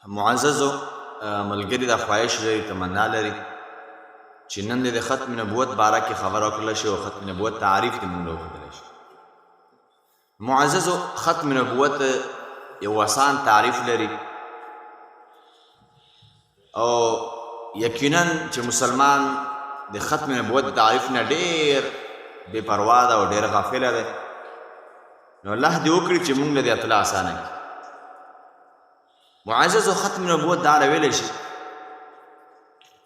معززو ملګري د خواهش لري، تمنا لري چې نن د ختم نبوت باره کې خبره وکړله شي او ختم نبوت تعریف دې موږ وکړلی شي. معززو ختم نبوت یو آسان تعریف لري او یقینا چې مسلمان د ختم نبوت د تعریف نه ډېر بې پروا ده او ډېر غافله ده، نو الله دې وکړي چې موږ له دې اطلاع اسانه کړي. معززو ختم نبوت دا ویلی شي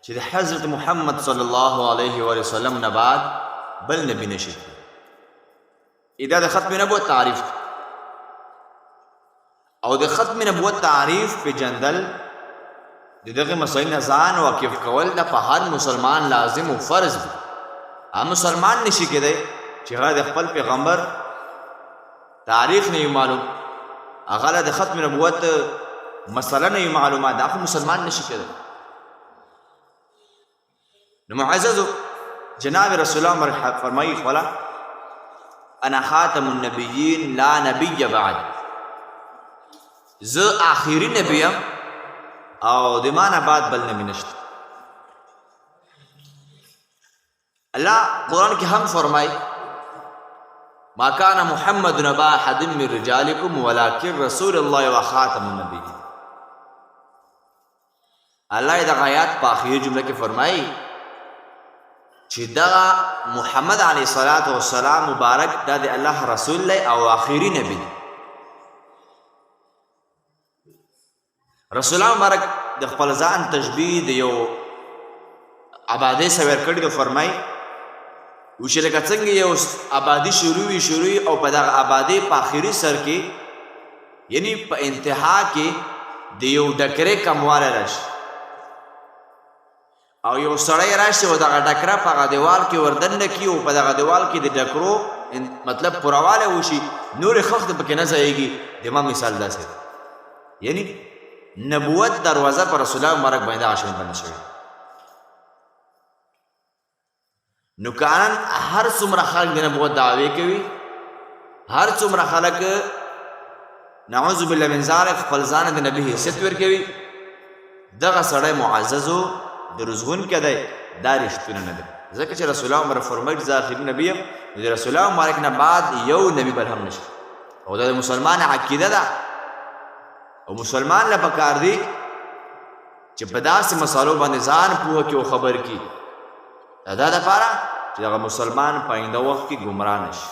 چې د حضرت محمد صلی الله علیه وسلم نه بعد بل نبی نشي. دا د ختم نبوت تعریف دی او د ختم نبوت تعریف پیژندل د دغه مسایل نه ځان واقف کول د په هر مسلمان لازم او فرض دی. هر مسلمان نشي کېدی چې هغه د خپل پیغمبر تاریخ نه معلوم، هغه د ختم نبوت مسله نه معلومات، دا خو مسلمان نشي کېدی. نو معززو جناب رسول الله فرمایي خپله انا خاتم النبیین لا نبی بعد، زه آخري نبی یم او د ما نه بعد بل نبی نشته. الله قرآن کې هم فرمایي ما کان محمد نبا احد من رجالکم ولکن رسول الله وخاتم النبیین. الله دغه آیات په آخري جمله کې فرمایي چې دغه محمد علیه الصلاة والسلام مبارک دا د الله رسول دی او آخري نبی دی. رسول الله مبارک د خپل ځان تشبیه د یو آبادۍ سره ورکړي دی. فرمایي و چې لکه څنګه یو آبادي شروع او په دغه آبادۍ په آخري سر کې یعنی په انتها کې د یو ډکرې کموالی راشي او یو سړی راشي او دغه ډکره په هغه دیوال کې وردننه کړي او په دغه دیوال کې د ډکرو مطلب پورووالی وشي، نورې خښ د پکې نه ځایږي. د ما مثال داسې دی، یعنی نبوت دروازه په رسول الله مبارک باندې دغه شی بنده شوې. نو کانن هر څومره خلک د نبوت دعوې کوي، هر څومره خلک نعوذ بالله من ذلک خپل ځان د نبي حیثیت ورکوي، دغه سړی معززو د رزغونکی دی، دا رښتونه نه دی. ځکه چې رسول الله مبارک فرمایي زه آخري نبي یم، د رسول الله مبارک نه بعد یو نبي بل هم نشته. او دا د مسلمان عقیده ده او مسلمان له پکار دی چې په داسې مسالو باندې ځان پوهه کړي او خبر کړي، دا دپاره چې دغه مسلمان په آینده وخت کې ګمراه نشي.